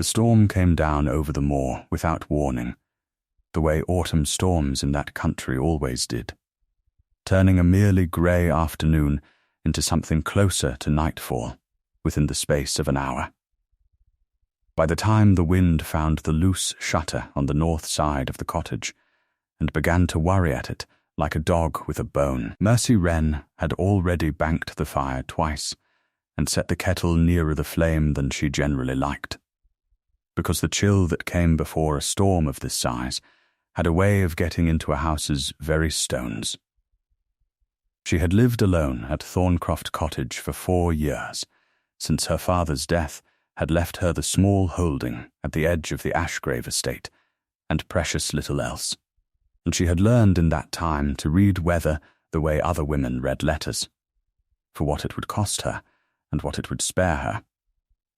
The storm came down over the moor without warning, the way autumn storms in that country always did, turning a merely grey afternoon into something closer to nightfall within the space of an hour. By the time the wind found the loose shutter on the north side of the cottage and began to worry at it like a dog with a bone, Mercy Wren had already banked the fire twice and set the kettle nearer the flame than she generally liked, because the chill that came before a storm of this size had a way of getting into a house's very stones. She had lived alone at Thorncroft Cottage for 4 years, since her father's death had left her the small holding at the edge of the Ashgrave estate and precious little else, and she had learned in that time to read weather the way other women read letters, for what it would cost her and what it would spare her,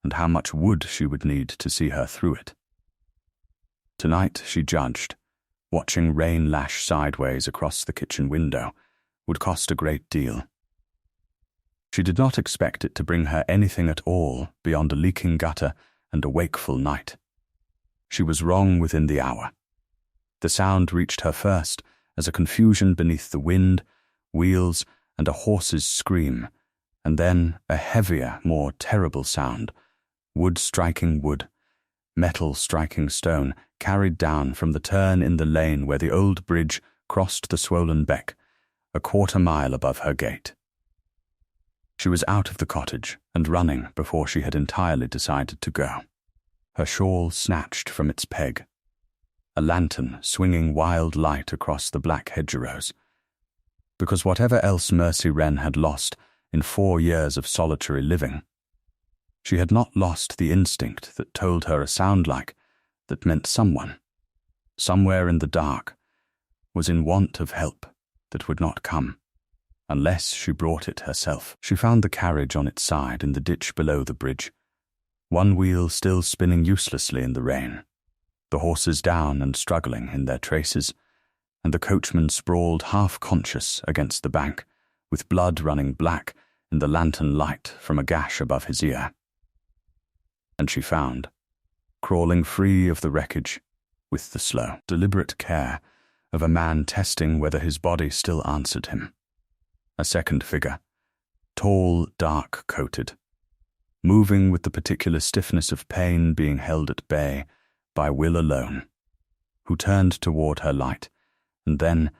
and how much wood she would need to see her through it. Tonight, she judged, watching rain lash sideways across the kitchen window would cost a great deal. She did not expect it to bring her anything at all beyond a leaking gutter and a wakeful night. She was wrong within the hour. The sound reached her first as a confusion beneath the wind, wheels, and a horse's scream, and then a heavier, more terrible sound, wood striking wood, metal striking stone, carried down from the turn in the lane where the old bridge crossed the swollen beck, a 1/4 mile above her gate. She was out of the cottage and running before she had entirely decided to go, her shawl snatched from its peg, a lantern swinging wild light across the black hedgerows, because whatever else Mercy Wren had lost in 4 years of solitary living, she had not lost the instinct that told her a sound like that meant someone, somewhere in the dark, was in want of help that would not come, unless she brought it herself. She found the carriage on its side in the ditch below the bridge, one wheel still spinning uselessly in the rain, the horses down and struggling in their traces, and the coachman sprawled half-conscious against the bank, with blood running black in the lantern light from a gash above his ear. And she found, crawling free of the wreckage, with the slow, deliberate care of a man testing whether his body still answered him, a second figure, tall, dark-coated, moving with the particular stiffness of pain being held at bay by will alone, who turned toward her light, and then,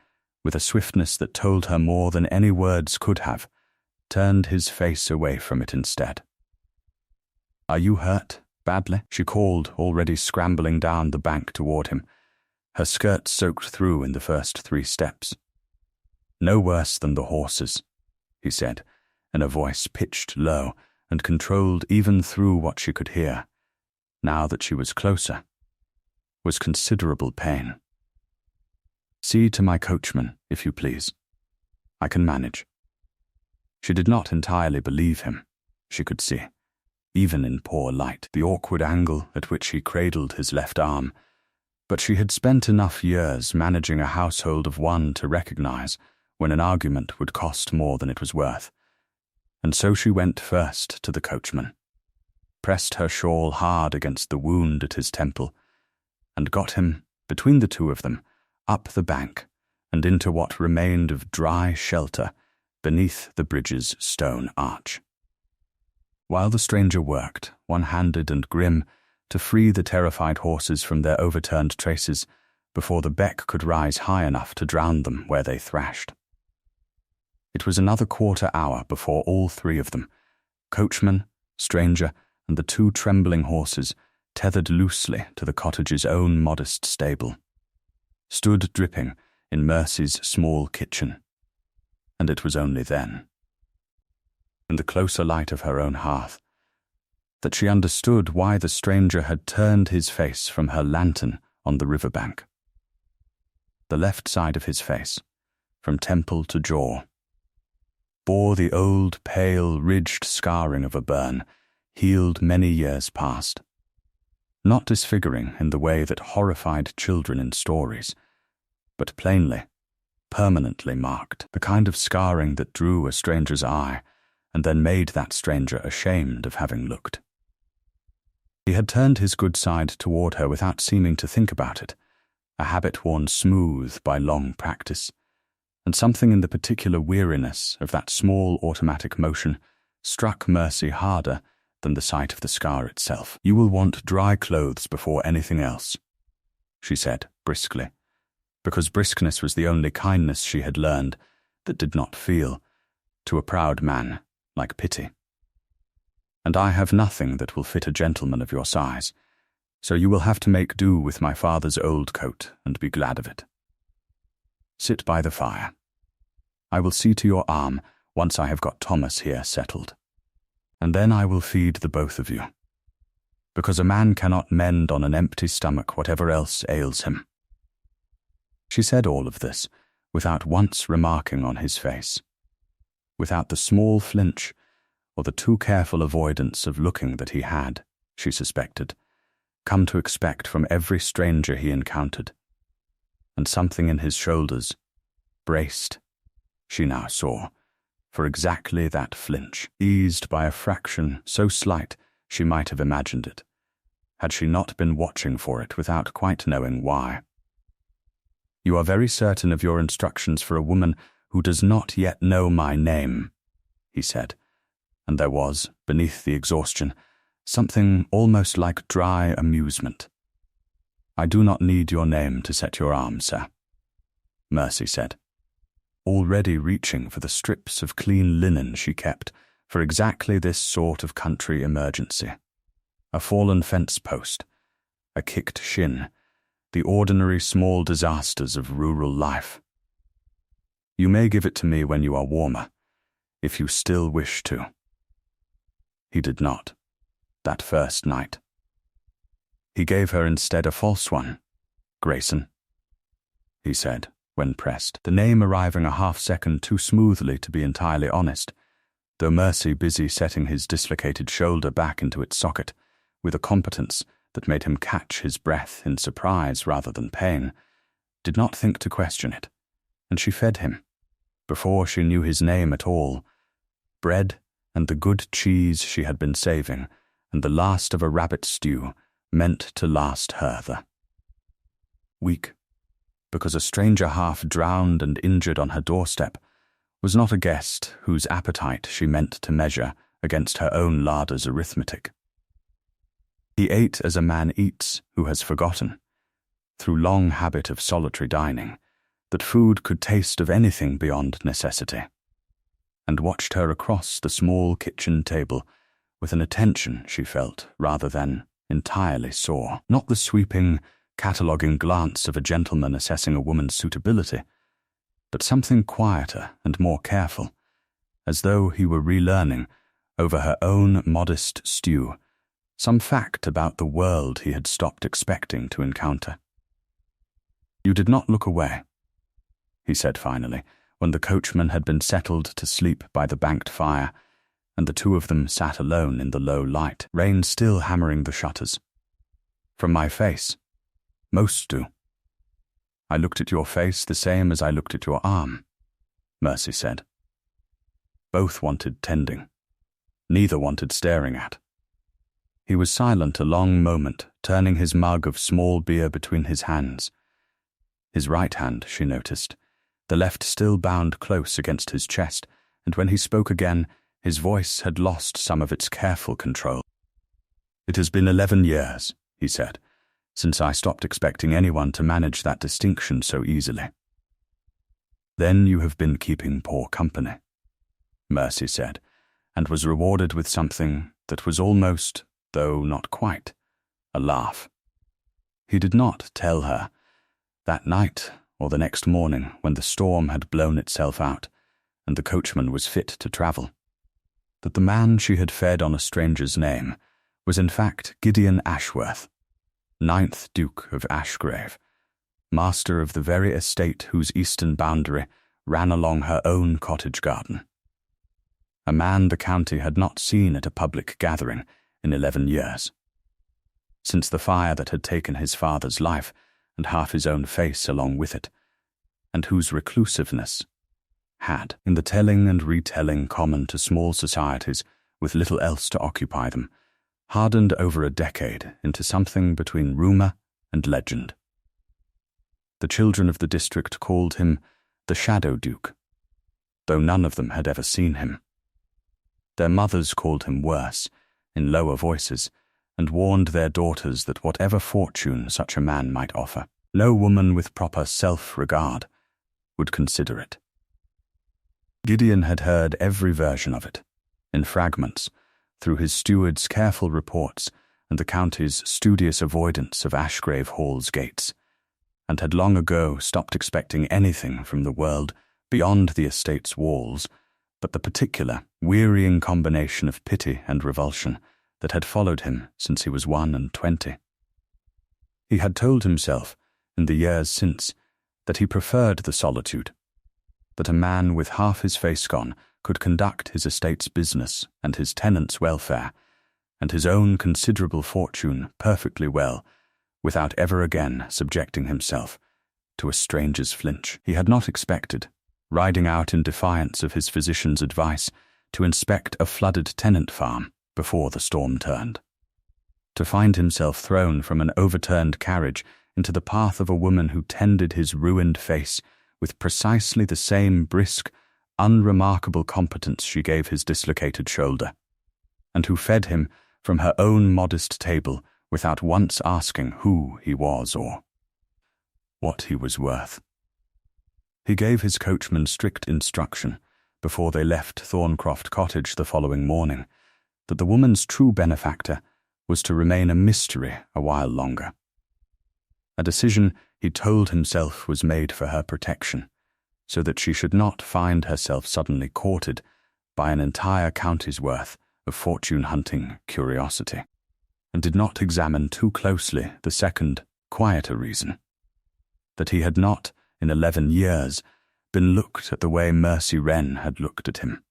with a swiftness that told her more than any words could have, turned his face away from it instead. "Are you hurt, badly?" she called, already scrambling down the bank toward him, her skirt soaked through in the first 3 steps. "No worse than the horses," he said, in a voice pitched low and controlled even through what she could hear, now that she was closer, was considerable pain. "See to my coachman, if you please. I can manage." She did not entirely believe him, she could see, even in poor light, the awkward angle at which he cradled his left arm, but she had spent enough years managing a household of one to recognize when an argument would cost more than it was worth, and so she went first to the coachman, pressed her shawl hard against the wound at his temple, and got him, between the two of them, up the bank and into what remained of dry shelter beneath the bridge's stone arch. While the stranger worked, one-handed and grim, to free the terrified horses from their overturned traces before the beck could rise high enough to drown them where they thrashed. It was another 1/4 hour before all 3 of them, coachman, stranger, and the 2 trembling horses, tethered loosely to the cottage's own modest stable, stood dripping in Mercy's small kitchen, and it was only then, in the closer light of her own hearth, that she understood why the stranger had turned his face from her lantern on the riverbank. The left side of his face, from temple to jaw, bore the old, pale, ridged scarring of a burn, healed many years past, not disfiguring in the way that horrified children in stories, but plainly, permanently marked, the kind of scarring that drew a stranger's eye and then made that stranger ashamed of having looked. He had turned his good side toward her without seeming to think about it, a habit worn smooth by long practice, and something in the particular weariness of that small automatic motion struck Mercy harder than the sight of the scar itself. "You will want dry clothes before anything else," she said briskly, because briskness was the only kindness she had learned that did not feel, to a proud man, like pity. "And I have nothing that will fit a gentleman of your size, so you will have to make do with my father's old coat and be glad of it. Sit by the fire. I will see to your arm once I have got Thomas here settled. And then I will feed the both of you, because a man cannot mend on an empty stomach whatever else ails him." She said all of this without once remarking on his face, without the small flinch or the too careful avoidance of looking that he had, she suspected, come to expect from every stranger he encountered. And something in his shoulders braced, she now saw, for exactly that flinch, eased by a fraction so slight she might have imagined it, had she not been watching for it without quite knowing why. "You are very certain of your instructions for a woman who does not yet know my name," he said, and there was, beneath the exhaustion, something almost like dry amusement. "I do not need your name to set your arm, sir," Mercy said, already reaching for the strips of clean linen she kept for exactly this sort of country emergency. A fallen fence post, a kicked shin, the ordinary small disasters of rural life. "You may give it to me when you are warmer, if you still wish to." He did not, that first night. He gave her instead a false one. "Grayson," he said, when pressed, the name arriving a half-second too smoothly to be entirely honest, though Mercy, busy setting his dislocated shoulder back into its socket, with a competence that made him catch his breath in surprise rather than pain, did not think to question it, and she fed him, before she knew his name at all, bread and the good cheese she had been saving, and the last of a rabbit stew meant to last her. Weak, because a stranger half drowned and injured on her doorstep was not a guest whose appetite she meant to measure against her own larder's arithmetic. He ate as a man eats who has forgotten, through long habit of solitary dining, that food could taste of anything beyond necessity, and watched her across the small kitchen table with an attention she felt rather than entirely saw, not the sweeping, cataloguing glance of a gentleman assessing a woman's suitability, but something quieter and more careful, as though he were relearning, over her own modest stew, some fact about the world he had stopped expecting to encounter. "You did not look away," he said finally, when the coachman had been settled to sleep by the banked fire, and the two of them sat alone in the low light, rain still hammering the shutters. "From my face. Most do." "I looked at your face the same as I looked at your arm," Mercy said. Both wanted tending. Neither wanted staring at. He was silent a long moment, turning his mug of small beer between his hands. His right hand, she noticed, the left still bound close against his chest, and when he spoke again, his voice had lost some of its careful control. "It has been 11 years, he said, since I stopped expecting anyone to manage that distinction so easily." "Then you have been keeping poor company," Mercy said, and was rewarded with something that was almost, though not quite, a laugh. He did not tell her, that night or the next morning when the storm had blown itself out and the coachman was fit to travel, that the man she had fed on a stranger's name was in fact Gideon Ashworth, 9th Duke of Ashgrave, master of the very estate whose eastern boundary ran along her own cottage garden. A man the county had not seen at a public gathering in 11 years, since the fire that had taken his father's life and half his own face along with it, and whose reclusiveness had, in the telling and retelling common to small societies with little else to occupy them, hardened over a decade into something between rumour and legend. The children of the district called him the Shadow Duke, though none of them had ever seen him. Their mothers called him worse, in lower voices, and warned their daughters that whatever fortune such a man might offer, no woman with proper self-regard would consider it. Gideon had heard every version of it, in fragments, through his steward's careful reports and the county's studious avoidance of Ashgrave Hall's gates, and had long ago stopped expecting anything from the world beyond the estate's walls but the particular, wearying combination of pity and revulsion that had followed him since he was 21. He had told himself, in the years since, that he preferred the solitude, that a man with half his face gone could conduct his estate's business and his tenants' welfare, and his own considerable fortune perfectly well, without ever again subjecting himself to a stranger's flinch. He had not expected, riding out in defiance of his physician's advice, to inspect a flooded tenant farm before the storm turned, to find himself thrown from an overturned carriage into the path of a woman who tended his ruined face with precisely the same brisk, unremarkable competence she gave his dislocated shoulder, and who fed him from her own modest table without once asking who he was or what he was worth. He gave his coachman strict instruction, before they left Thorncroft Cottage the following morning, that the woman's true benefactor was to remain a mystery a while longer. A decision he told himself was made for her protection, so that she should not find herself suddenly courted by an entire county's worth of fortune-hunting curiosity, and did not examine too closely the second, quieter reason, that he had not, in 11 years, been looked at the way Mercy Wren had looked at him,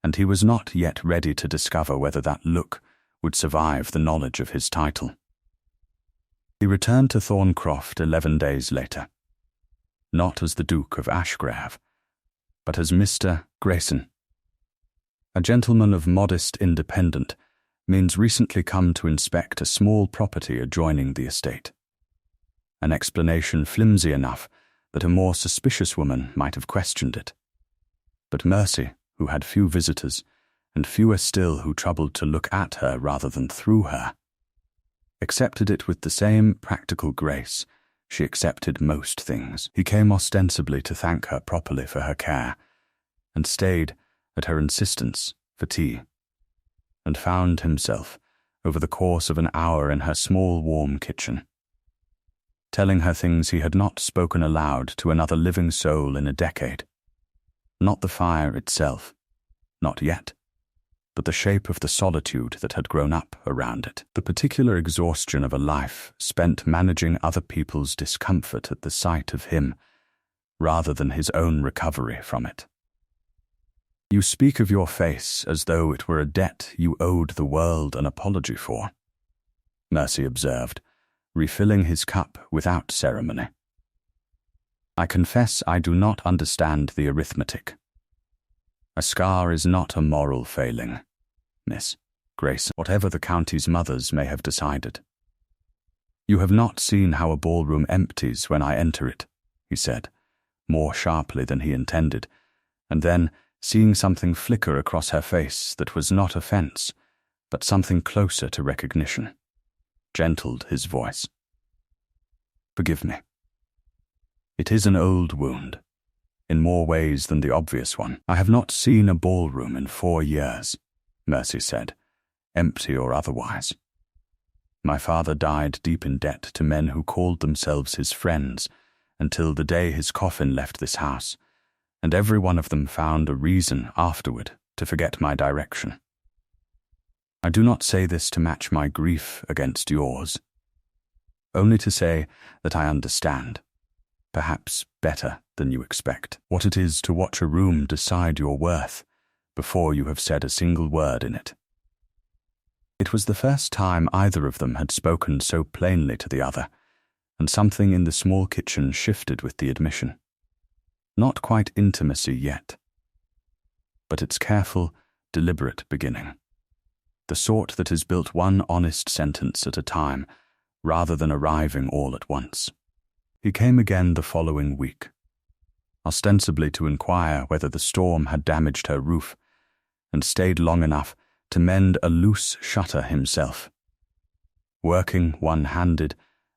and he was not yet ready to discover whether that look would survive the knowledge of his title. He returned to Thorncroft 11 days later, not as the Duke of Ashgrave, but as Mr. Grayson. A gentleman of modest independence means recently come to inspect a small property adjoining the estate, an explanation flimsy enough that a more suspicious woman might have questioned it. But Mercy, who had few visitors, and fewer still who troubled to look at her rather than through her, accepted it with the same practical grace she accepted most things. He came ostensibly to thank her properly for her care, and stayed, at her insistence, for tea, and found himself, over the course of an hour in her small warm kitchen, telling her things he had not spoken aloud to another living soul in a decade. Not the fire itself, not yet, but the shape of the solitude that had grown up around it, the particular exhaustion of a life spent managing other people's discomfort at the sight of him, rather than his own recovery from it. "You speak of your face as though it were a debt you owed the world an apology for," Mercy observed, refilling his cup without ceremony. "I confess I do not understand the arithmetic. A scar is not a moral failing, Miss Grayson, whatever the county's mothers may have decided. You have not seen how a ballroom empties when I enter it," he said, more sharply than he intended, and then, seeing something flicker across her face that was not offence, but something closer to recognition, gentled his voice. "Forgive me. It is an old wound, in more ways than the obvious one. I have not seen a ballroom in 4 years," Mercy said, "empty or otherwise. My father died deep in debt to men who called themselves his friends until the day his coffin left this house, and every one of them found a reason afterward to forget my direction. I do not say this to match my grief against yours, only to say that I understand, perhaps better than you expect, what it is to watch a room decide your worth before you have said a single word in it." It was the first time either of them had spoken so plainly to the other, and something in the small kitchen shifted with the admission. Not quite intimacy yet, but its careful, deliberate beginning. the sort that is built one honest sentence at a time, rather than arriving all at once. He came again the following week, ostensibly to inquire whether the storm had damaged her roof, and stayed long enough to mend a loose shutter himself, working one-handed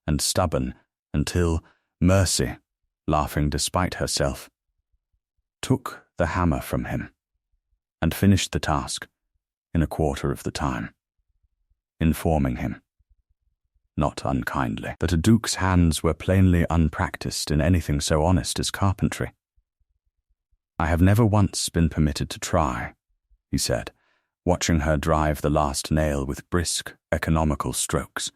and stubborn until Mercy, laughing despite herself, took the hammer from him and finished the task in a quarter of the time, informing him, not unkindly, that a duke's hands were plainly unpracticed in anything so honest as carpentry. "I have never once been permitted to try," he said, watching her drive the last nail with brisk, economical strokes,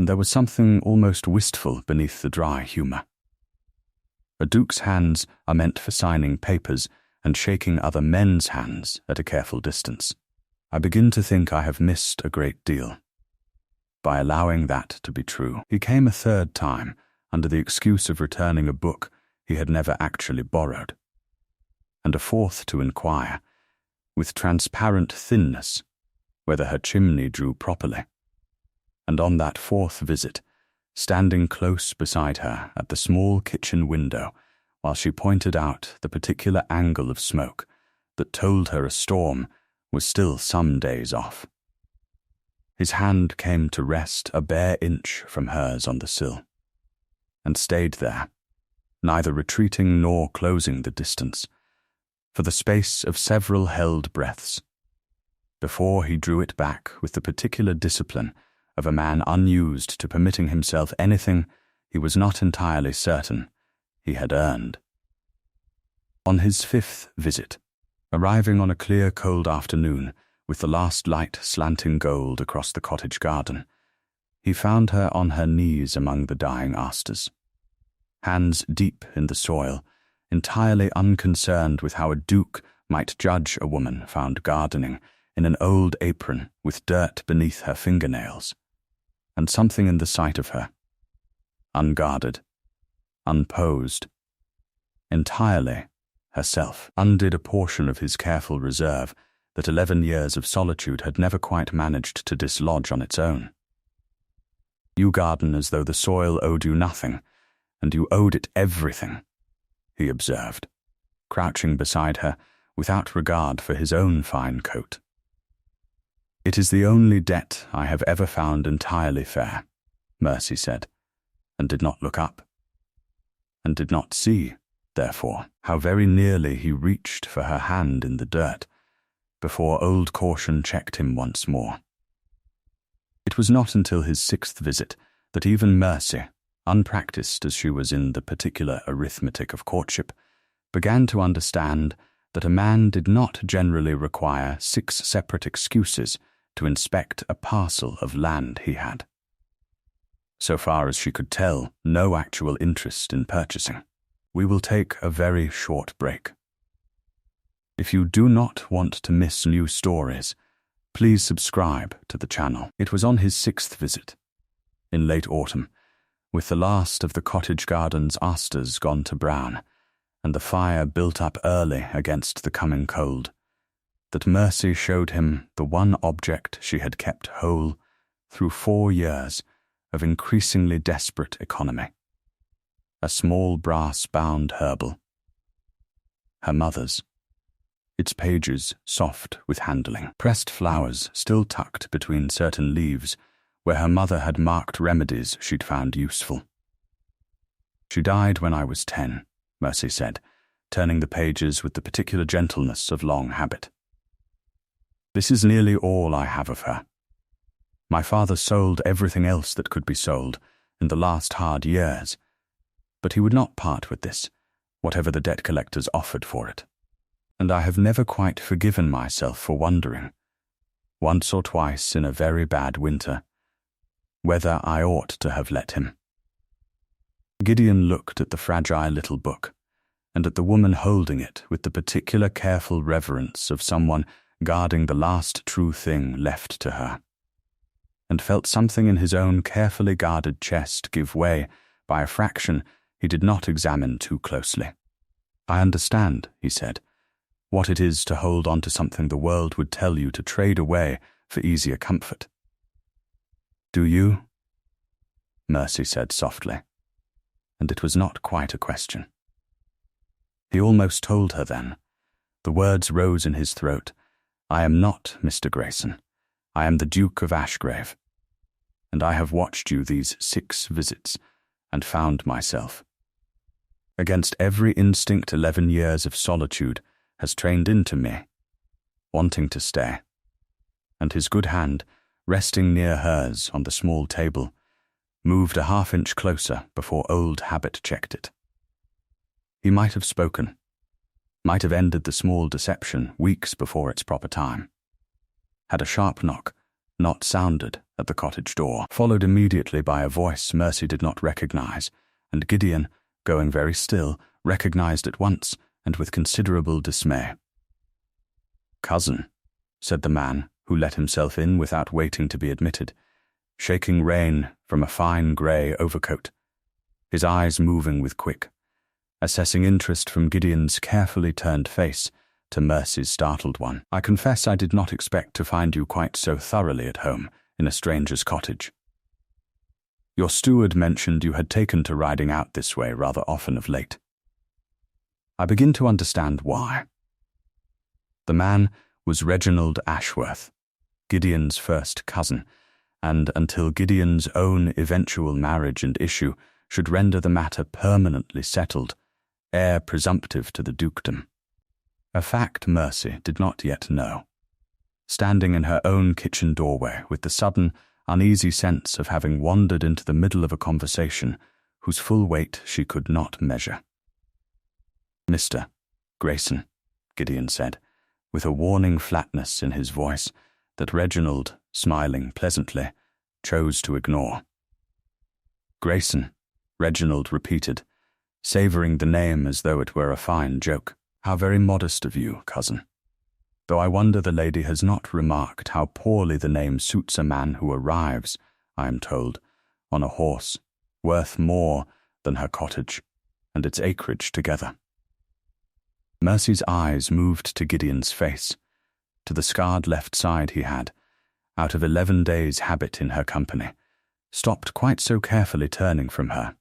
and there was something almost wistful beneath the dry humour. A duke's hands are meant for signing papers and shaking other men's hands at a careful distance. I begin to think I have missed a great deal by allowing that to be true. He came a third time under the excuse of returning a book he had never actually borrowed, and a fourth to inquire, with transparent thinness, whether her chimney drew properly. And on that fourth visit, standing close beside her at the small kitchen window while she pointed out the particular angle of smoke that told her a storm was still some days off. His hand came to rest a bare inch from hers on the sill, and stayed there, neither retreating nor closing the distance, for the space of several held breaths, before he drew it back with the particular discipline of a man unused to permitting himself anything he was not entirely certain he had earned. On his fifth visit, arriving on a clear cold afternoon with the last light slanting gold across the cottage garden, he found her on her knees among the dying asters, hands deep in the soil, entirely unconcerned with how a duke might judge a woman found gardening in an old apron with dirt beneath her fingernails, and something in the sight of her, unguarded, unposed, entirely herself, undid a portion of his careful reserve that 11 years of solitude had never quite managed to dislodge on its own. "You garden as though the soil owed you nothing, and you owed it everything," he observed, crouching beside her without regard for his own fine coat. "It is the only debt I have ever found entirely fair," Mercy said, and did not look up, and did not see, therefore, how very nearly he reached for her hand in the dirt, before old caution checked him once more. It was not until his sixth visit that even Mercy, unpracticed as she was in the particular arithmetic of courtship, began to understand that a man did not generally require 6 separate excuses to inspect a parcel of land he had. So far as she could tell, no actual interest in purchasing. We will take a very short break. If you do not want to miss new stories, please subscribe to the channel. It was on his 6th visit, in late autumn, with the last of the cottage garden's asters gone to brown, and the fire built up early against the coming cold, that Mercy showed him the one object she had kept whole through 4 years of increasingly desperate economy: a small brass-bound herbal, her mother's, its pages soft with handling, pressed flowers still tucked between certain leaves where her mother had marked remedies she'd found useful. "She died when I was 10, Mercy said, turning the pages with the particular gentleness of long habit. "This is nearly all I have of her. My father sold everything else that could be sold in the last hard years, but he would not part with this, whatever the debt collectors offered for it. And I have never quite forgiven myself for wondering, once or twice in a very bad winter, whether I ought to have let him." Gideon looked at the fragile little book, and at the woman holding it with the particular careful reverence of someone guarding the last true thing left to her, and felt something in his own carefully guarded chest give way by a fraction he did not examine too closely. "I understand," he said, "what it is to hold on to something the world would tell you to trade away for easier comfort. "Do you?" Mercy said softly, and it was not quite a question. He almost told her then. The words rose in his throat. "I am not Mr. Grayson. I am the Duke of Ashgrave, and I have watched you these 6 visits and found myself. Against every instinct 11 years of solitude has trained into me, wanting to stay." And his good hand, resting near hers on the small table, moved a half-inch closer before old habit checked it. He might have spoken, might have ended the small deception weeks before its proper time, had a sharp knock not sounded at the cottage door, followed immediately by a voice Mercy did not recognize, and Gideon, going very still, recognized at once and with considerable dismay. "Cousin," said the man, who let himself in without waiting to be admitted, shaking rain from a fine grey overcoat, his eyes moving with quick, assessing interest from Gideon's carefully turned face to Mercy's startled one. "I confess I did not expect to find you quite so thoroughly at home in a stranger's cottage. Your steward mentioned you had taken to riding out this way rather often of late. I begin to understand why." The man was Reginald Ashworth, Gideon's first cousin, and until Gideon's own eventual marriage and issue should render the matter permanently settled, heir presumptive to the dukedom. A fact Mercy did not yet know. Standing in her own kitchen doorway with the sudden, uneasy sense of having wandered into the middle of a conversation whose full weight she could not measure. "Mr. Grayson," Gideon said, with a warning flatness in his voice that Reginald, smiling pleasantly, chose to ignore. "Grayson," Reginald repeated, savouring the name as though it were a fine joke. "How very modest of you, cousin. Though I wonder the lady has not remarked how poorly the name suits a man who arrives, I am told, on a horse, worth more than her cottage and its acreage together." Mercy's eyes moved to Gideon's face, to the scarred left side he had, out of 11 days' habit in her company, stopped quite so carefully turning from her,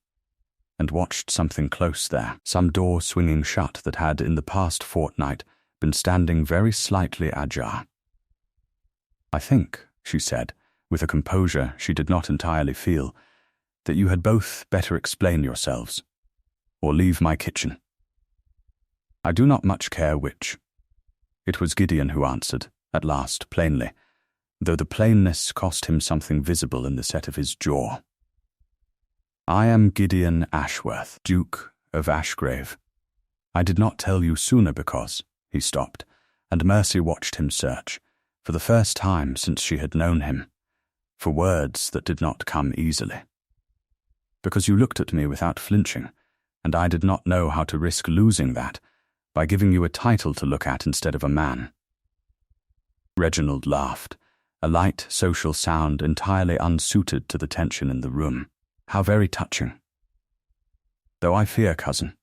and watched something close there, some door swinging shut that had in the past fortnight been standing very slightly ajar. "I think," she said, with a composure she did not entirely feel, "that you had both better explain yourselves, or leave my kitchen." "I do not much care which." It was Gideon who answered, at last, plainly, though the plainness cost him something visible in the set of his jaw. "I am Gideon Ashworth, Duke of Ashgrave. I did not tell you sooner because—" He stopped, and Mercy watched him search, for the first time since she had known him, for words that did not come easily. "Because you looked at me without flinching, and I did not know how to risk losing that by giving you a title to look at instead of a man." Reginald laughed, a light social sound entirely unsuited to the tension in the room. "How very touching. Though I fear, cousin,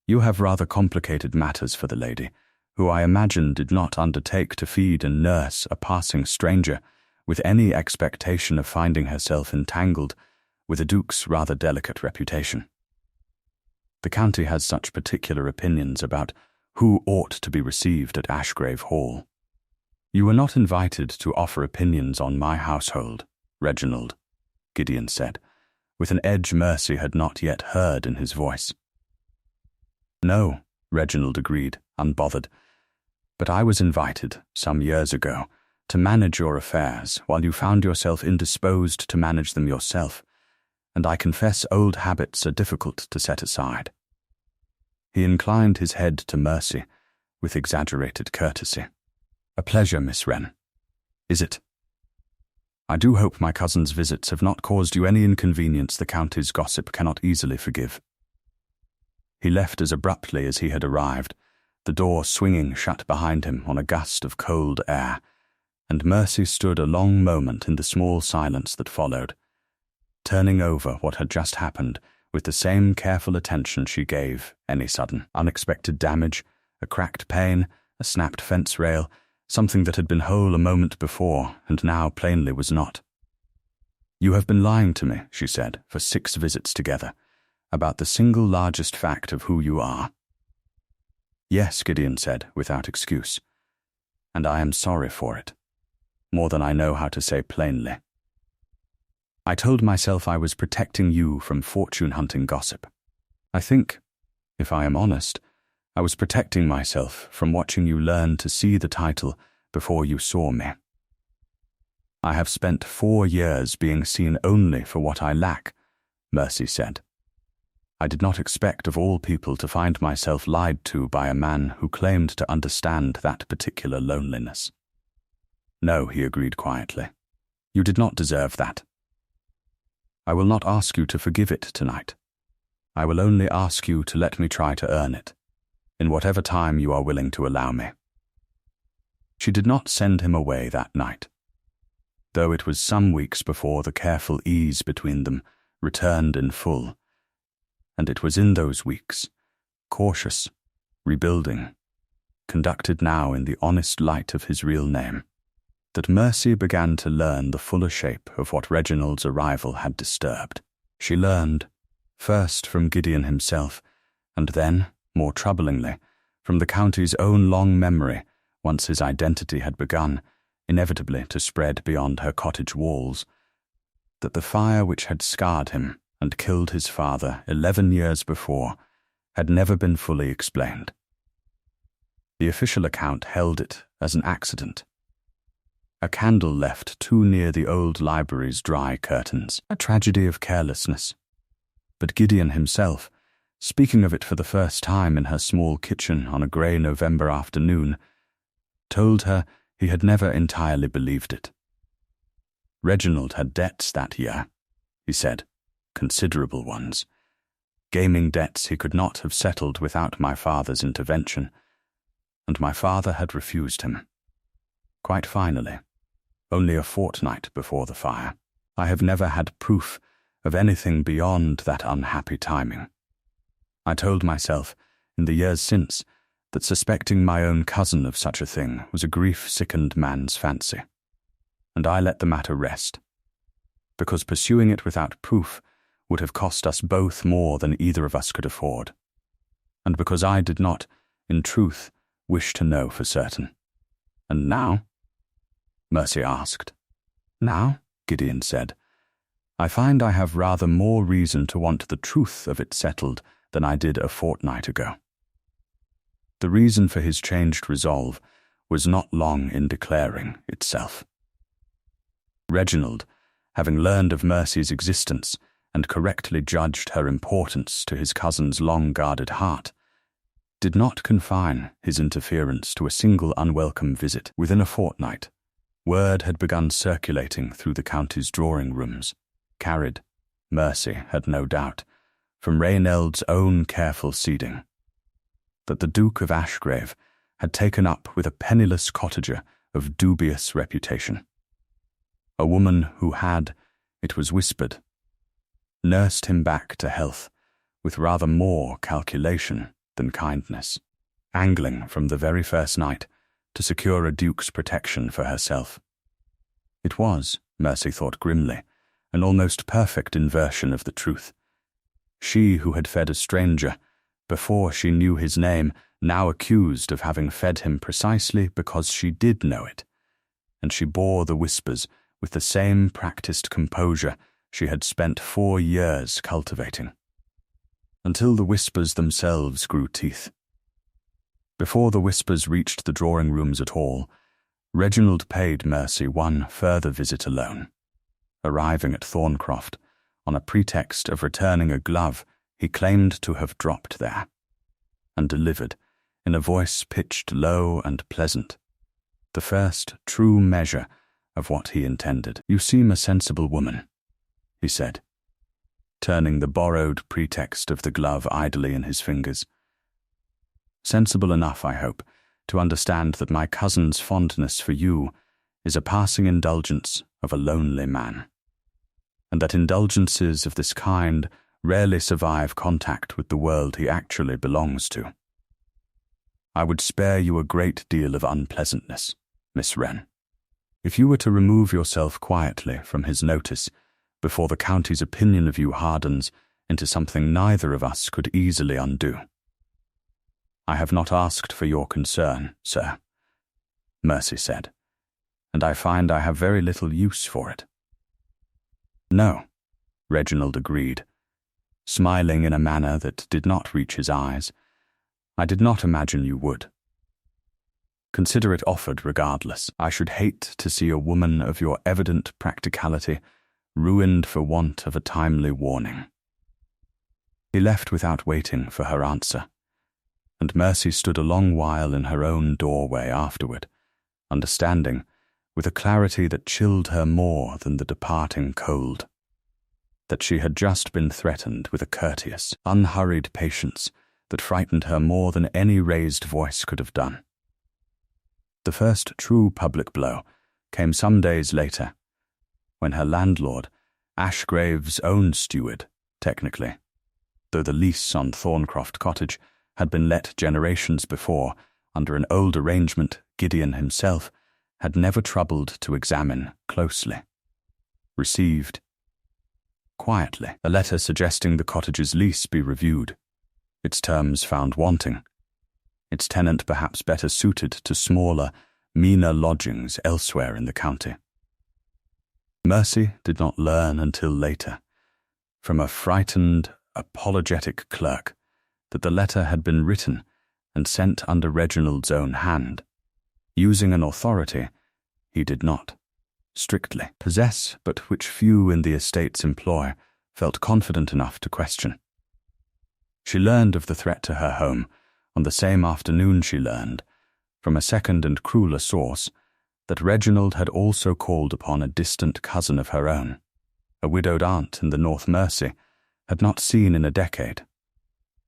you have rather complicated matters for the lady, who I imagine did not undertake to feed and nurse a passing stranger with any expectation of finding herself entangled with a duke's rather delicate reputation. The county has such particular opinions about who ought to be received at Ashgrave Hall. You were not invited to offer opinions on my household, Reginald," Gideon said, with an edge Mercy had not yet heard in his voice. "No," Reginald agreed, unbothered, "but I was invited, some years ago, to manage your affairs while you found yourself indisposed to manage them yourself, and I confess old habits are difficult to set aside." He inclined his head to Mercy with exaggerated courtesy. "A pleasure, Miss Wren. Is it? I do hope my cousin's visits have not caused you any inconvenience the county's gossip cannot easily forgive." He left as abruptly as he had arrived, the door swinging shut behind him on a gust of cold air, and Mercy stood a long moment in the small silence that followed, turning over what had just happened with the same careful attention she gave any sudden, unexpected damage, a cracked pane, a snapped fence rail, something that had been whole a moment before and now plainly was not. "You have been lying to me," she said, "for 6 visits together, about the single largest fact of who you are." "Yes," Gideon said, without excuse, "and I am sorry for it, more than I know how to say plainly. I told myself I was protecting you from fortune-hunting gossip. I think, if I am honest, I was protecting myself from watching you learn to see the title before you saw me. I have spent 4 years being seen only for what I lack," Mercy said. "I did not expect of all people to find myself lied to by a man who claimed to understand that particular loneliness." "No," he agreed quietly. "You did not deserve that. I will not ask you to forgive it tonight. I will only ask you to let me try to earn it, in whatever time you are willing to allow me." She did not send him away that night, though it was some weeks before the careful ease between them returned in full, and it was in those weeks, cautious, rebuilding, conducted now in the honest light of his real name, that Mercy began to learn the fuller shape of what Reginald's arrival had disturbed. She learned, first from Gideon himself, and then, more troublingly, from the county's own long memory, once his identity had begun, inevitably to spread beyond her cottage walls, that the fire which had scarred him and killed his father 11 years before had never been fully explained. The official account held it as an accident. A candle left too near the old library's dry curtains, a tragedy of carelessness. But Gideon himself, speaking of it for the first time in her small kitchen on a grey November afternoon, told her he had never entirely believed it. "Reginald had debts that year," he said, "considerable ones. Gaming debts he could not have settled without my father's intervention, and my father had refused him. Quite finally, only a fortnight before the fire, I have never had proof of anything beyond that unhappy timing. I told myself, in the years since, that suspecting my own cousin of such a thing was a grief-sickened man's fancy, and I let the matter rest, because pursuing it without proof would have cost us both more than either of us could afford, and because I did not, in truth, wish to know for certain. And now?" Mercy asked. "Now," Gideon said, "I find I have rather more reason to want the truth of it settled than I did a fortnight ago." The reason for his changed resolve was not long in declaring itself. Reginald, having learned of Mercy's existence and correctly judged her importance to his cousin's long-guarded heart, did not confine his interference to a single unwelcome visit. Within a fortnight, word had begun circulating through the county's drawing rooms, carried, Mercy had no doubt, from Reyneld's own careful seeding, that the Duke of Ashgrave had taken up with a penniless cottager of dubious reputation. A woman who had, it was whispered, nursed him back to health with rather more calculation than kindness, angling from the very first night to secure a duke's protection for herself. It was, Mercy thought grimly, an almost perfect inversion of the truth. She who had fed a stranger, before she knew his name, now accused of having fed him precisely because she did know it, and she bore the whispers with the same practiced composure she had spent 4 years cultivating, until the whispers themselves grew teeth. Before the whispers reached the drawing rooms at all, Reginald paid Mercy one further visit alone, arriving at Thorncroft on a pretext of returning a glove he claimed to have dropped there, and delivered, in a voice pitched low and pleasant, the first true measure of what he intended. "You seem a sensible woman," he said, turning the borrowed pretext of the glove idly in his fingers. "Sensible enough, I hope, to understand that my cousin's fondness for you is a passing indulgence of a lonely man, and that indulgences of this kind rarely survive contact with the world he actually belongs to. I would spare you a great deal of unpleasantness, Miss Wren. If you were to remove yourself quietly from his notice before the county's opinion of you hardens into something neither of us could easily undo. I have not asked for your concern, sir, Mercy said, and I find I have very little use for it. No, Reginald agreed, smiling in a manner that did not reach his eyes. I did not imagine you would. Consider it offered regardless. I should hate to see a woman of your evident practicality ruined for want of a timely warning. He left without waiting for her answer, and Mercy stood a long while in her own doorway afterward, understanding, with a clarity that chilled her more than the departing cold, that she had just been threatened with a courteous, unhurried patience that frightened her more than any raised voice could have done. The first true public blow came some days later, when her landlord, Ashgrave's own steward, technically, though the lease on Thorncroft Cottage had been let generations before under an old arrangement Gideon himself had never troubled to examine closely, received, quietly, a letter suggesting the cottage's lease be reviewed, its terms found wanting, its tenant perhaps better suited to smaller, meaner lodgings elsewhere in the county. Mercy did not learn until later, from a frightened, apologetic clerk, that the letter had been written and sent under Reginald's own hand, using an authority he did not, strictly, possess, but which few in the estate's employ felt confident enough to question. She learned of the threat to her home on the same afternoon she learned, from a second and crueler source, that Reginald had also called upon a distant cousin of her own, a widowed aunt in the North Mersey, had not seen in a decade,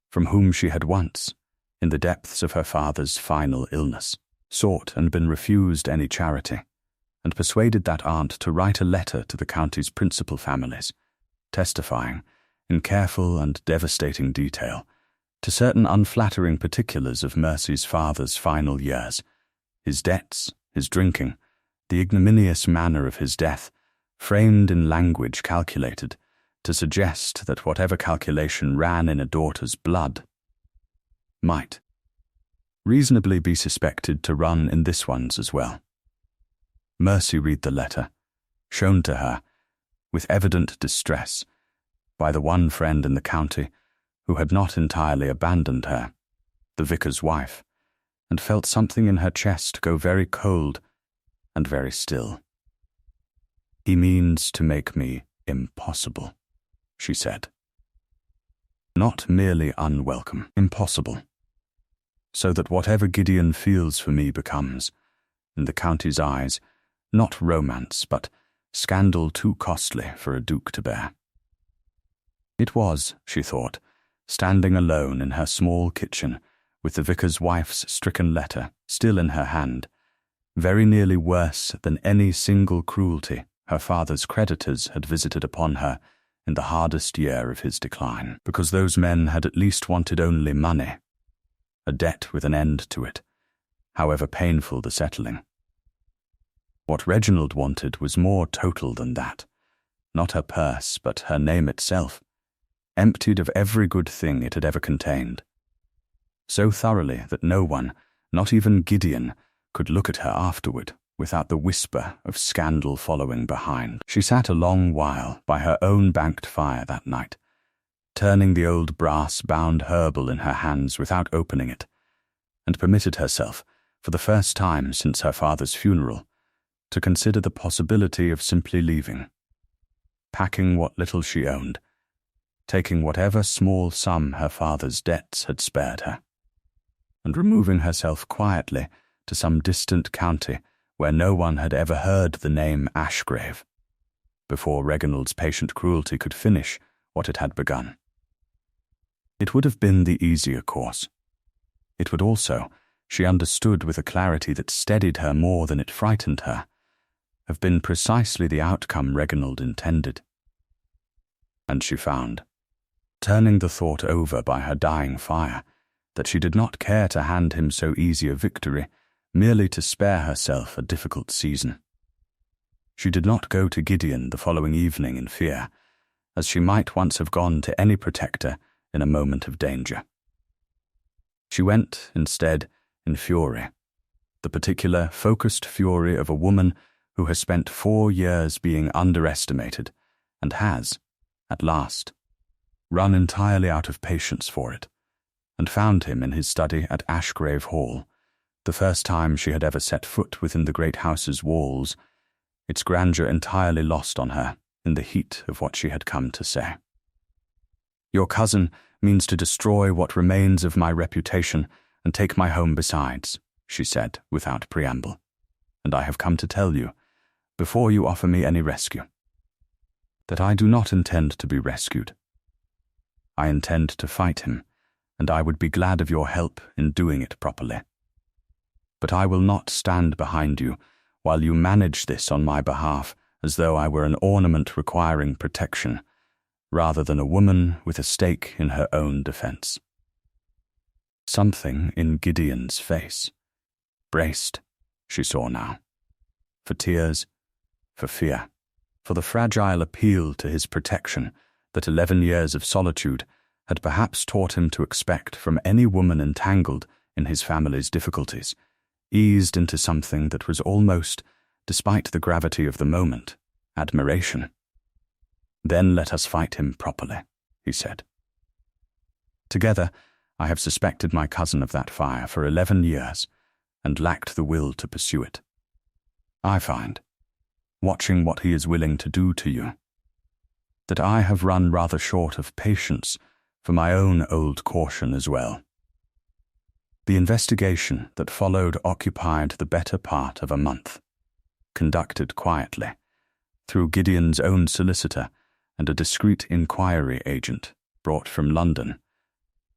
from whom she had once, in the depths of her father's final illness, sought and been refused any charity, and persuaded that aunt to write a letter to the county's principal families, testifying, in careful and devastating detail, to certain unflattering particulars of Mercy's father's final years, his debts, his drinking, the ignominious manner of his death, framed in language calculated to suggest that whatever calculation ran in a daughter's blood might reasonably be suspected to run in this one's as well. Mercy read the letter, shown to her, with evident distress, by the one friend in the county who had not entirely abandoned her, the vicar's wife, and felt something in her chest go very cold and very still. "He means to make me impossible," she said. "Not merely unwelcome, impossible. So that whatever Gideon feels for me becomes, in the county's eyes, not romance, but scandal too costly for a duke to bear." It was, she thought, standing alone in her small kitchen, with the vicar's wife's stricken letter still in her hand, very nearly worse than any single cruelty her father's creditors had visited upon her in the hardest year of his decline, because those men had at least wanted only money, a debt with an end to it, however painful the settling. What Reginald wanted was more total than that, not her purse, but her name itself, emptied of every good thing it had ever contained, so thoroughly that no one, not even Gideon, could look at her afterward without the whisper of scandal following behind. She sat a long while by her own banked fire that night, turning the old brass-bound herbal in her hands without opening it, and permitted herself, for the first time since her father's funeral, to consider the possibility of simply leaving, packing what little she owned, taking whatever small sum her father's debts had spared her, and removing herself quietly to some distant county where no one had ever heard the name Ashgrave, before Reginald's patient cruelty could finish what it had begun. It would have been the easier course. It would also, she understood with a clarity that steadied her more than it frightened her, have been precisely the outcome Reginald intended. And she found, turning the thought over by her dying fire, that she did not care to hand him so easy a victory merely to spare herself a difficult season. She did not go to Gideon the following evening in fear, as she might once have gone to any protector in a moment of danger. She went, instead, in fury, the particular, focused fury of a woman who has spent 4 years being underestimated and has, at last, run entirely out of patience for it, and found him in his study at Ashgrave Hall, the first time she had ever set foot within the great house's walls, its grandeur entirely lost on her in the heat of what she had come to say. "Your cousin means to destroy what remains of my reputation and take my home besides," she said without preamble, "and I have come to tell you, before you offer me any rescue, that I do not intend to be rescued. I intend to fight him, and I would be glad of your help in doing it properly. But I will not stand behind you while you manage this on my behalf as though I were an ornament requiring protection, rather than a woman with a stake in her own defense." Something in Gideon's face, braced, she saw now, for tears, for fear, for the fragile appeal to his protection that 11 years of solitude had perhaps taught him to expect from any woman entangled in his family's difficulties, eased into something that was almost, despite the gravity of the moment, admiration. "Then let us fight him properly," he said. "Together, I have suspected my cousin of that fire for 11 years and lacked the will to pursue it. I find, watching what he is willing to do to you, that I have run rather short of patience for my own old caution as well." The investigation that followed occupied the better part of a month, conducted quietly, through Gideon's own solicitor and a discreet inquiry agent brought from London,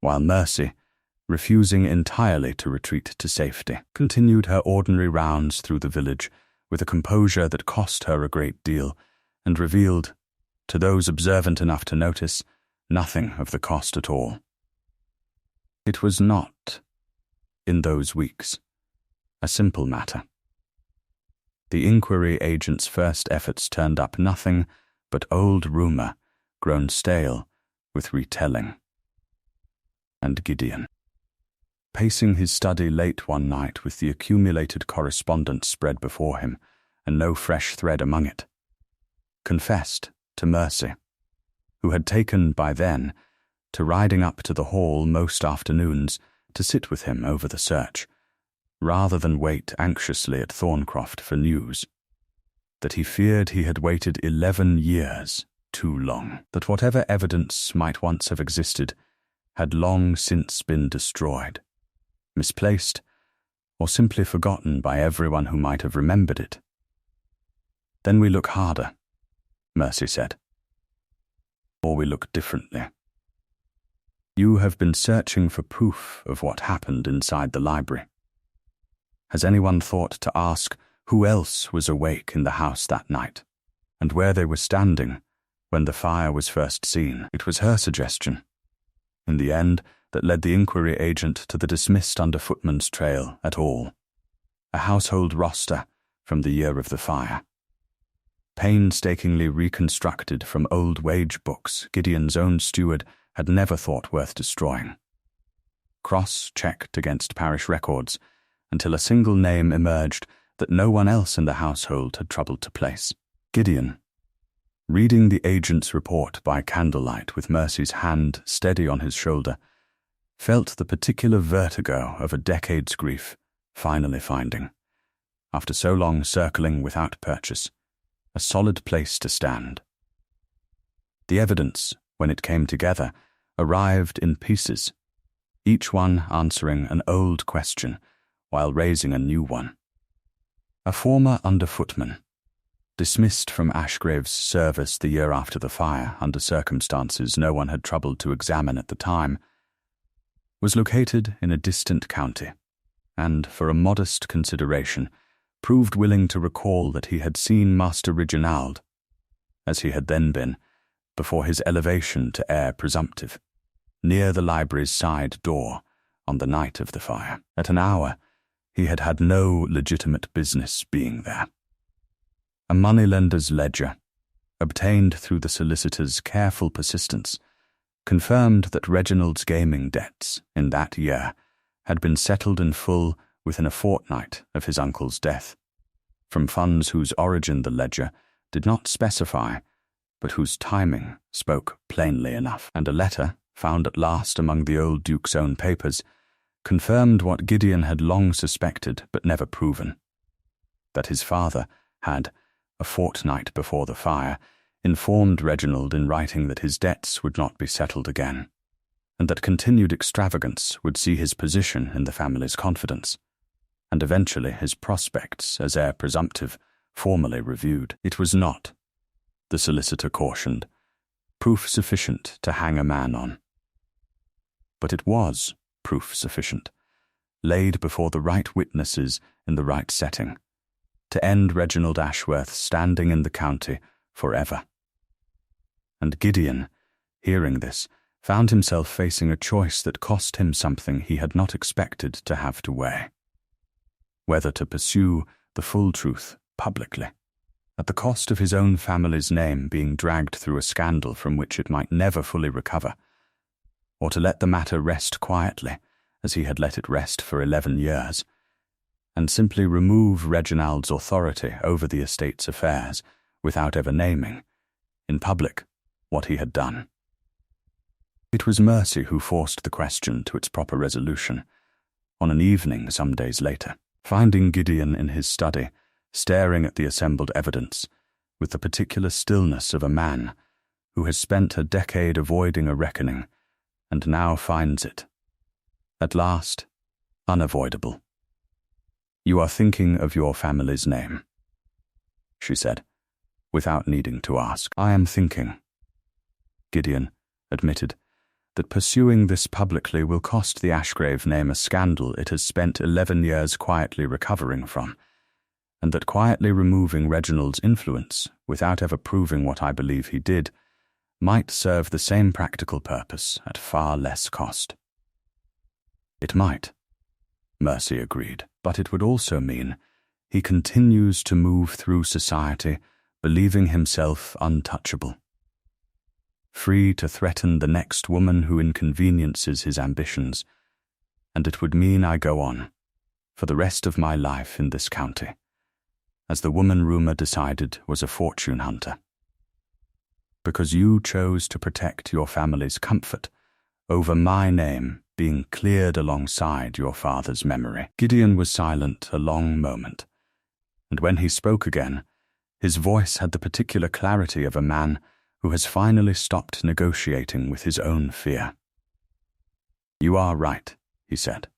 while Mercy, refusing entirely to retreat to safety, continued her ordinary rounds through the village with a composure that cost her a great deal and revealed, to those observant enough to notice, nothing of the cost at all. It was not, in those weeks, a simple matter. The inquiry agent's first efforts turned up nothing but old rumour grown stale with retelling. And Gideon, pacing his study late one night with the accumulated correspondence spread before him and no fresh thread among it, confessed to Mercy, who had taken by then to riding up to the hall most afternoons to sit with him over the search, rather than wait anxiously at Thorncroft for news, that he feared he had waited 11 years too long, that whatever evidence might once have existed had long since been destroyed, misplaced, or simply forgotten by everyone who might have remembered it. "Then we look harder," Mercy said, "or we look differently. You have been searching for proof of what happened inside the library. Has anyone thought to ask who else was awake in the house that night, and where they were standing when the fire was first seen?" It was her suggestion, in the end, that led the inquiry agent to the dismissed under-footman's trail at all, a household roster from the year of the fire, painstakingly reconstructed from old wage books Gideon's own steward had never thought worth destroying, cross-checked against parish records until a single name emerged that no one else in the household had troubled to place. Gideon, reading the agent's report by candlelight with Mercy's hand steady on his shoulder, felt the particular vertigo of a decade's grief finally finding, after so long circling without purchase, a solid place to stand. The evidence, when it came together, arrived in pieces, each one answering an old question while raising a new one. A former under-footman, dismissed from Ashgrave's service the year after the fire under circumstances no one had troubled to examine at the time, was located in a distant county, and, for a modest consideration, proved willing to recall that he had seen Master Reginald, as he had then been, before his elevation to heir presumptive, near the library's side door on the night of the fire. At an hour, He had had no legitimate business being there. A moneylender's ledger, obtained through the solicitor's careful persistence, confirmed that Reginald's gaming debts in that year had been settled in full within a fortnight of his uncle's death, from funds whose origin the ledger did not specify, but whose timing spoke plainly enough. And a letter, found at last among the old Duke's own papers, confirmed what Gideon had long suspected but never proven, that his father had, a fortnight before the fire, informed Reginald in writing that his debts would not be settled again, and that continued extravagance would see his position in the family's confidence, and eventually his prospects as heir presumptive formally reviewed. It was not, the solicitor cautioned, proof sufficient to hang a man on. But it was proof sufficient, laid before the right witnesses in the right setting, to end Reginald Ashworth's standing in the county forever. And Gideon, hearing this, found himself facing a choice that cost him something he had not expected to have to weigh. Whether to pursue the full truth publicly, at the cost of his own family's name being dragged through a scandal from which it might never fully recover, or to let the matter rest quietly, as he had let it rest for 11 years, and simply remove Reginald's authority over the estate's affairs without ever naming, in public, what he had done. It was Mercy who forced the question to its proper resolution, on an evening some days later, finding Gideon in his study, staring at the assembled evidence, with the particular stillness of a man who has spent a decade avoiding a reckoning, and now finds it, at last, unavoidable. "You are thinking of your family's name," she said, without needing to ask. "I am thinking," Gideon admitted, "that pursuing this publicly will cost the Ashgrave name a scandal it has spent 11 years quietly recovering from, and that quietly removing Reginald's influence, without ever proving what I believe he did, might serve the same practical purpose at far less cost." "It might," Mercy agreed, "but it would also mean he continues to move through society believing himself untouchable, free to threaten the next woman who inconveniences his ambitions, and it would mean I go on, for the rest of my life in this county, as the woman rumour decided was a fortune hunter. Because you chose to protect your family's comfort over my name being cleared alongside your father's memory." Gideon was silent a long moment, and when he spoke again, his voice had the particular clarity of a man who has finally stopped negotiating with his own fear. "You are right," he said.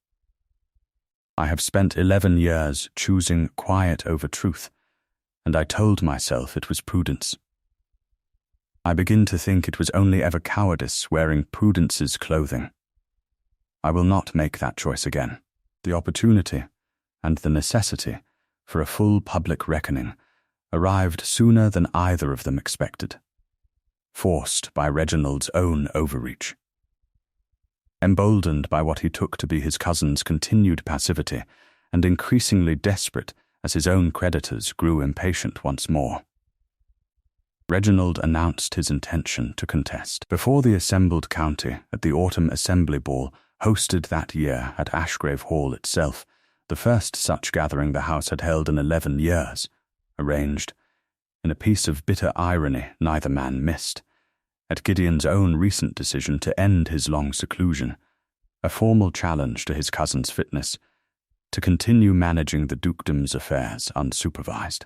"I have spent 11 years choosing quiet over truth, and I told myself it was prudence. I begin to think it was only ever cowardice wearing prudence's clothing. I will not make that choice again. The opportunity and the necessity for a full public reckoning arrived sooner than either of them expected, forced by Reginald's own overreach. Emboldened by what he took to be his cousin's continued passivity, and increasingly desperate as his own creditors grew impatient once more, Reginald announced his intention to contest. Before the assembled county at the autumn assembly ball hosted that year at Ashgrave Hall itself, the first such gathering the house had held in 11 years, arranged, in a piece of bitter irony neither man missed, at Gideon's own recent decision to end his long seclusion, a formal challenge to his cousin's fitness, to continue managing the dukedom's affairs unsupervised.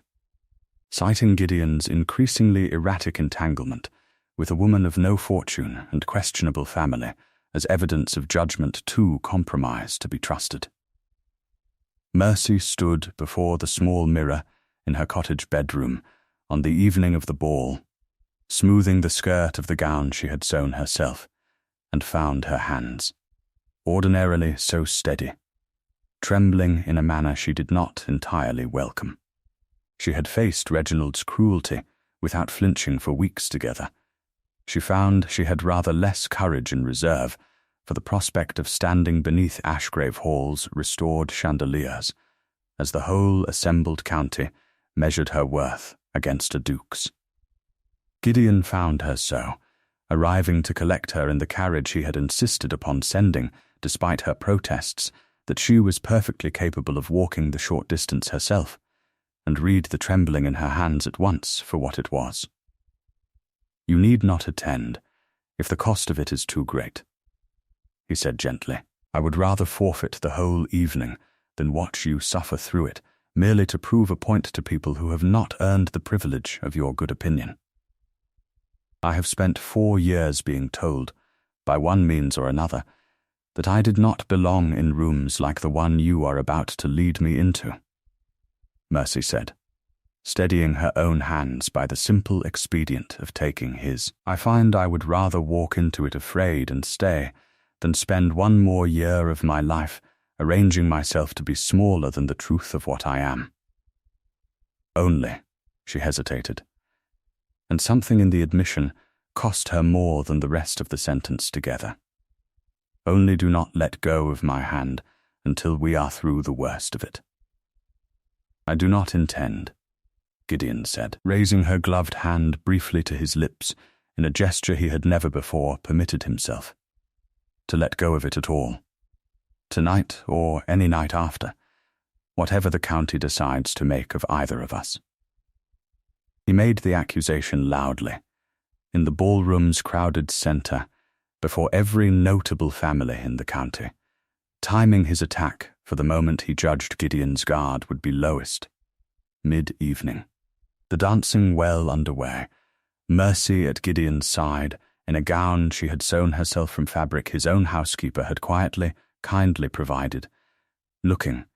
Citing Gideon's increasingly erratic entanglement with a woman of no fortune and questionable family as evidence of judgment too compromised to be trusted. Mercy stood before the small mirror in her cottage bedroom on the evening of the ball, smoothing the skirt of the gown she had sewn herself, and found her hands, ordinarily so steady, trembling in a manner she did not entirely welcome. She had faced Reginald's cruelty without flinching for weeks together. She found she had rather less courage and reserve for the prospect of standing beneath Ashgrave Hall's restored chandeliers as the whole assembled county measured her worth against a duke's. Gideon found her so, arriving to collect her in the carriage he had insisted upon sending, despite her protests that she was perfectly capable of walking the short distance herself, and read the trembling in her hands at once for what it was. "You need not attend, if the cost of it is too great," he said gently. "I would rather forfeit the whole evening than watch you suffer through it, merely to prove a point to people who have not earned the privilege of your good opinion. I have spent 4 years being told, by one means or another, that I did not belong in rooms like the one you are about to lead me into," Mercy said, steadying her own hands by the simple expedient of taking his. "I find I would rather walk into it afraid and stay than spend 1 more year of my life arranging myself to be smaller than the truth of what I am." Only, she hesitated, and something in the admission cost her more than the rest of the sentence together. "Only do not let go of my hand until we are through the worst of it." "I do not intend," Gideon said, raising her gloved hand briefly to his lips in a gesture he had never before permitted himself, "to let go of it at all. Tonight or any night after, whatever the county decides to make of either of us." He made the accusation loudly, in the ballroom's crowded center, before every notable family in the county, timing his attack for the moment he judged Gideon's guard would be lowest, mid-evening. The dancing well underway, Mercy at Gideon's side, in a gown she had sewn herself from fabric his own housekeeper had kindly provided. Looking,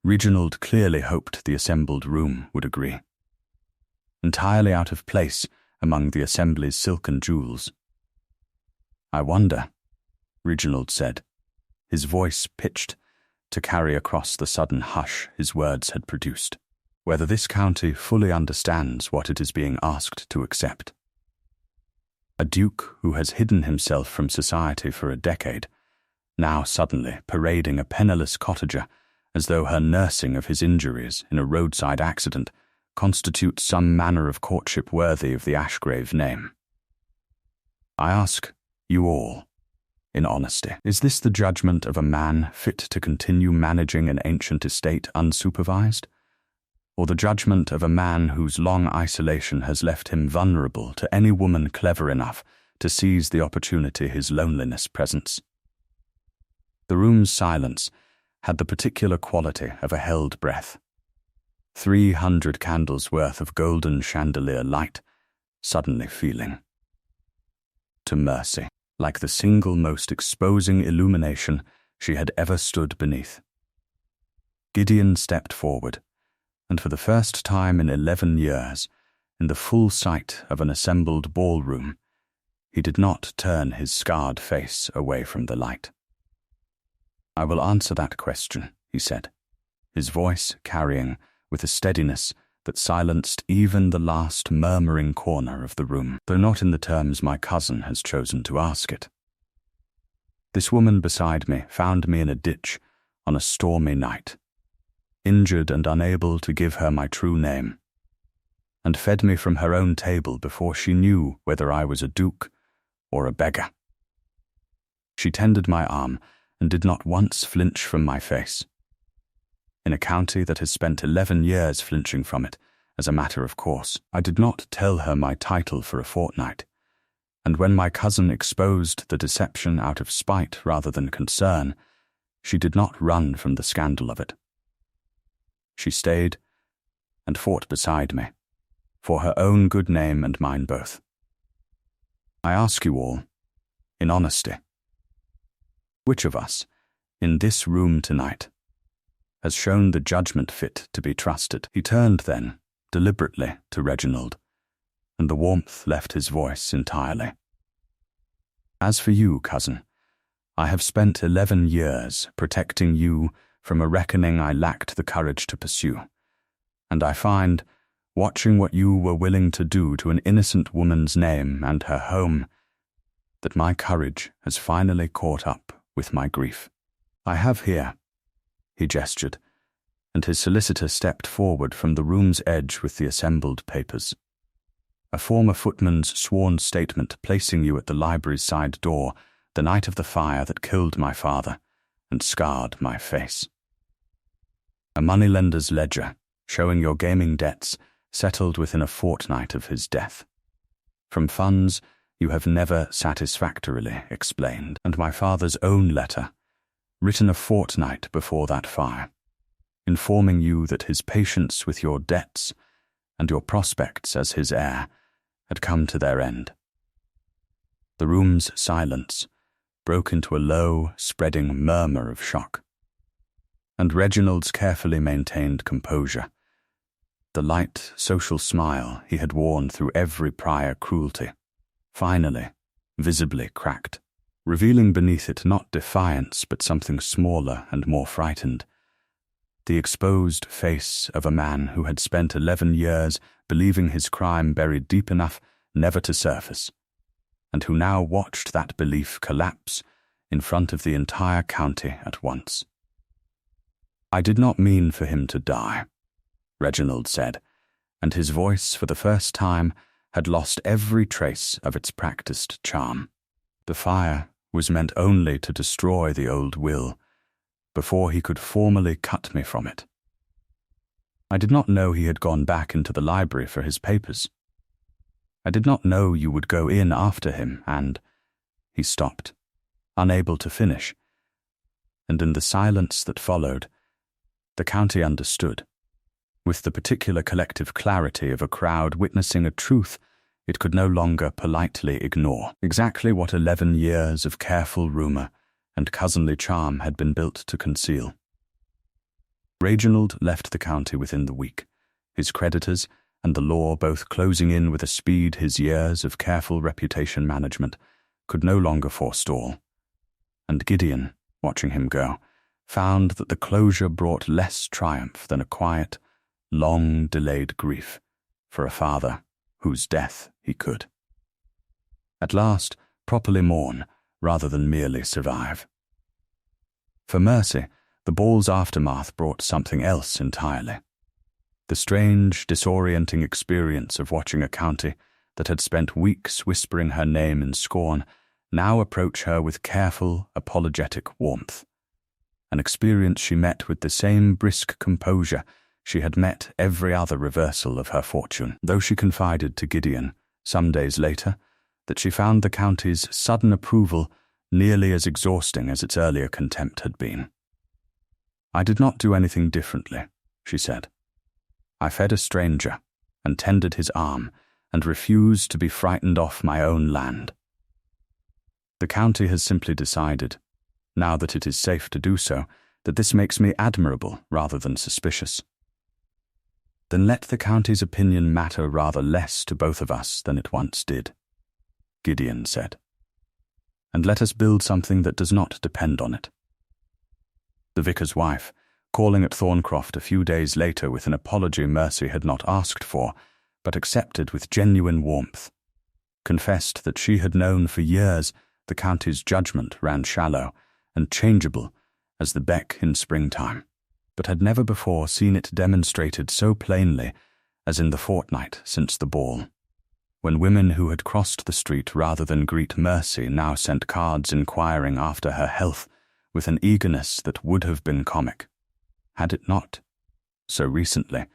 Reginald clearly hoped the assembled room would agree. Entirely out of place among the assembly's silken jewels. "I wonder," Reginald said, his voice pitched to carry across the sudden hush his words had produced, "whether this county fully understands what it is being asked to accept. A duke who has hidden himself from society for a decade, now suddenly parading a penniless cottager as though her nursing of his injuries in a roadside accident constitutes some manner of courtship worthy of the Ashgrave name. I ask you all, in honesty, is this the judgment of a man fit to continue managing an ancient estate unsupervised? Or the judgment of a man whose long isolation has left him vulnerable to any woman clever enough to seize the opportunity his loneliness presents?" The room's silence had the particular quality of a held breath. 300 candles' worth of golden chandelier light, suddenly feeling, to Mercy, like the single most exposing illumination she had ever stood beneath. Gideon stepped forward, and for the first time in 11 years, in the full sight of an assembled ballroom, he did not turn his scarred face away from the light. "I will answer that question," he said, his voice carrying with a steadiness that silenced even the last murmuring corner of the room, though not in the terms my cousin has chosen to ask it. "This woman beside me found me in a ditch on a stormy night, injured and unable to give her my true name, and fed me from her own table before she knew whether I was a duke or a beggar. She tended my arm and did not once flinch from my face. In a county that has spent 11 years flinching from it, as a matter of course, I did not tell her my title for a fortnight, and when my cousin exposed the deception out of spite rather than concern, she did not run from the scandal of it. She stayed and fought beside me, for her own good name and mine both. I ask you all, in honesty, which of us, in this room tonight, has shown the judgment fit to be trusted?" He turned then, deliberately, to Reginald, and the warmth left his voice entirely. "As for you, cousin, I have spent 11 years protecting you from a reckoning I lacked the courage to pursue, and I find, watching what you were willing to do to an innocent woman's name and her home, that my courage has finally caught up with my grief. I have here," he gestured, and his solicitor stepped forward from the room's edge with the assembled papers. A former footman's sworn statement placing you at the library's side door the night of the fire that killed my father and scarred my face. A moneylender's ledger showing your gaming debts settled within a fortnight of his death. From funds you have never satisfactorily explained, and my father's own letter, written a fortnight before that fire, informing you that his patience with your debts and your prospects as his heir had come to their end. The room's silence broke into a low, spreading murmur of shock, and Reginald's carefully maintained composure, the light social smile he had worn through every prior cruelty, finally, visibly cracked, revealing beneath it not defiance but something smaller and more frightened, the exposed face of a man who had spent 11 years believing his crime buried deep enough never to surface, and who now watched that belief collapse in front of the entire county at once. "I did not mean for him to die," Reginald said, and his voice for the first time had lost every trace of its practiced charm. "The fire was meant only to destroy the old will, before he could formally cut me from it. I did not know he had gone back into the library for his papers. I did not know you would go in after him, and—" He stopped, unable to finish, and in the silence that followed, the county understood, with the particular collective clarity of a crowd witnessing a truth it could no longer politely ignore, exactly what 11 years of careful rumour and cousinly charm had been built to conceal. Reginald left the county within the week, his creditors and the law both closing in with a speed his years of careful reputation management could no longer forestall. And Gideon, watching him go, found that the closure brought less triumph than a quiet, long-delayed grief for a father whose death he could, at last, properly mourn rather than merely survive. For Mercy, the ball's aftermath brought something else entirely. The strange, disorienting experience of watching a county that had spent weeks whispering her name in scorn now approach her with careful, apologetic warmth, an experience she met with the same brisk composure she had met every other reversal of her fortune, though she confided to Gideon, some days later, that she found the county's sudden approval nearly as exhausting as its earlier contempt had been. "I did not do anything differently," she said. "I fed a stranger and tended his arm and refused to be frightened off my own land. The county has simply decided, now that it is safe to do so, that this makes me admirable rather than suspicious." "Then let the county's opinion matter rather less to both of us than it once did," Gideon said. "And let us build something that does not depend on it." The vicar's wife, calling at Thorncroft a few days later with an apology Mercy had not asked for, but accepted with genuine warmth, confessed that she had known for years the county's judgment ran shallow and changeable as the beck in springtime, but had never before seen it demonstrated so plainly as in the fortnight since the ball, when women who had crossed the street rather than greet Mercy now sent cards inquiring after her health with an eagerness that would have been comic, had it not, so recently,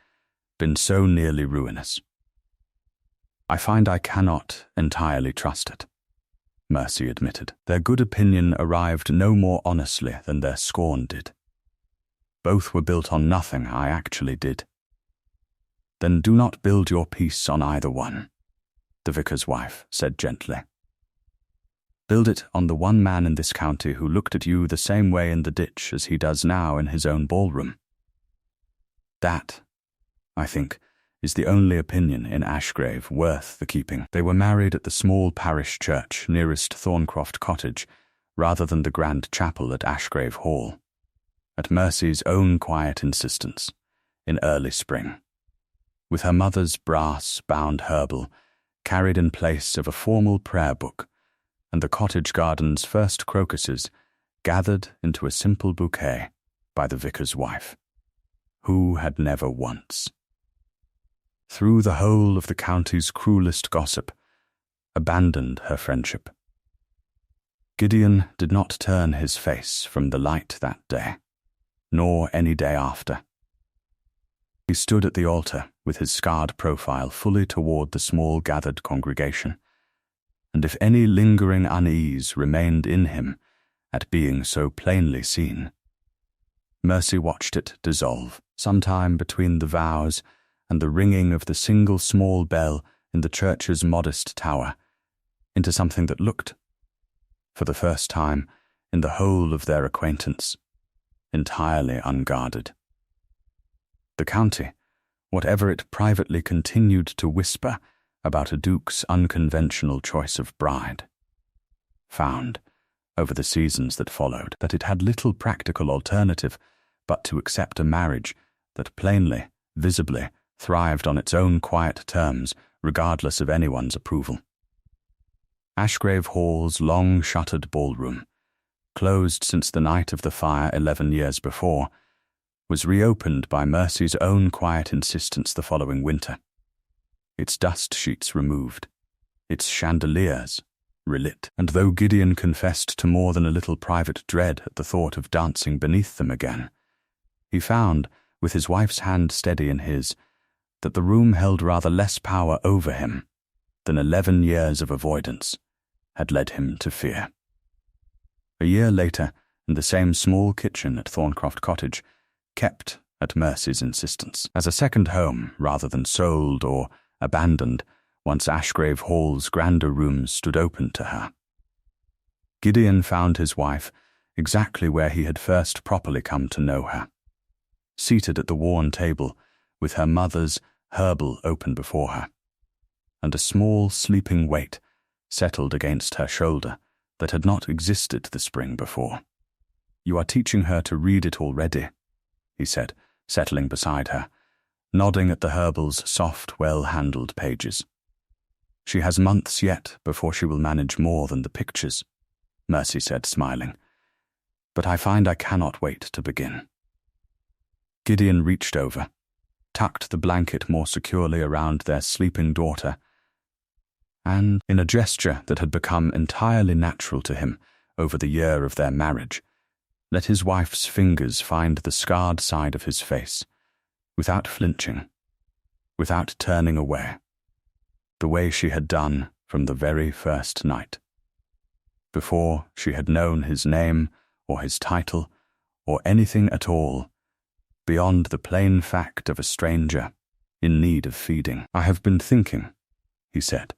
been so nearly ruinous. "I find I cannot entirely trust it," Mercy admitted. "Their good opinion arrived no more honestly than their scorn did. Both were built on nothing I actually did." "Then do not build your peace on either one," the vicar's wife said gently. "Build it on the one man in this county who looked at you the same way in the ditch as he does now in his own ballroom. That, I think, is the only opinion in Ashgrave worth the keeping." They were married at the small parish church nearest Thorncroft Cottage, rather than the grand chapel at Ashgrave Hall, at Mercy's own quiet insistence, in early spring, with her mother's brass-bound herbal carried in place of a formal prayer book, and the cottage garden's first crocuses gathered into a simple bouquet by the vicar's wife, who had never once, through the whole of the county's cruelest gossip, abandoned her friendship. Gideon did not turn his face from the light that day, nor any day after. He stood at the altar with his scarred profile fully toward the small gathered congregation, and if any lingering unease remained in him at being so plainly seen, Mercy watched it dissolve sometime between the vows and the ringing of the single small bell in the church's modest tower into something that looked, for the first time in the whole of their acquaintance, entirely unguarded. The county, whatever it privately continued to whisper about a duke's unconventional choice of bride, found, over the seasons that followed, that it had little practical alternative but to accept a marriage that plainly, visibly, thrived on its own quiet terms, regardless of anyone's approval. Ashgrave Hall's long-shuttered ballroom, closed since the night of the fire 11 years before, was reopened by Mercy's own quiet insistence the following winter. Its dust sheets removed, its chandeliers relit, and though Gideon confessed to more than a little private dread at the thought of dancing beneath them again, he found, with his wife's hand steady in his, that the room held rather less power over him than 11 years of avoidance had led him to fear. A year later, in the same small kitchen at Thorncroft Cottage, kept, at Mercy's insistence, as a second home rather than sold or abandoned once Ashgrave Hall's grander rooms stood open to her, Gideon found his wife exactly where he had first properly come to know her, seated at the worn table with her mother's herbal open before her, and a small sleeping weight settled against her shoulder that had not existed the spring before. "You are teaching her to read it already," he said, settling beside her, nodding at the herbal's soft, well-handled pages. "She has months yet before she will manage more than the pictures," Mercy said, smiling. "But I find I cannot wait to begin." Gideon reached over, tucked the blanket more securely around their sleeping daughter, and, in a gesture that had become entirely natural to him over the year of their marriage, let his wife's fingers find the scarred side of his face, without flinching, without turning away, the way she had done from the very first night, before she had known his name or his title or anything at all beyond the plain fact of a stranger in need of feeding. "I have been thinking," he said,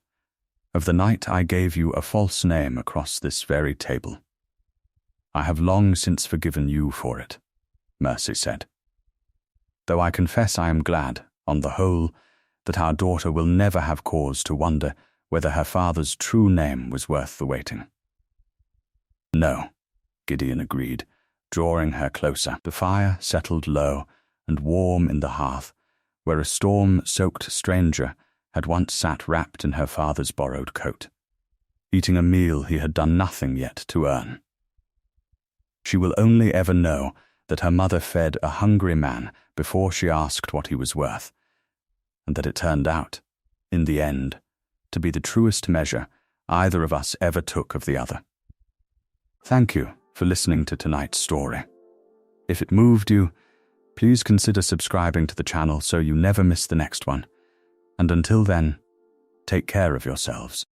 "of the night I gave you a false name across this very table. I have long since forgiven you for it," Mercy said, "though I confess I am glad, on the whole, that our daughter will never have cause to wonder whether her father's true name was worth the waiting." "No," Gideon agreed, drawing her closer. The fire settled low and warm in the hearth, where a storm-soaked stranger had once sat wrapped in her father's borrowed coat, eating a meal he had done nothing yet to earn. She will only ever know that her mother fed a hungry man before she asked what he was worth, and that it turned out, in the end, to be the truest measure either of us ever took of the other. Thank you for listening to tonight's story. If it moved you, please consider subscribing to the channel so you never miss the next one. And until then, take care of yourselves.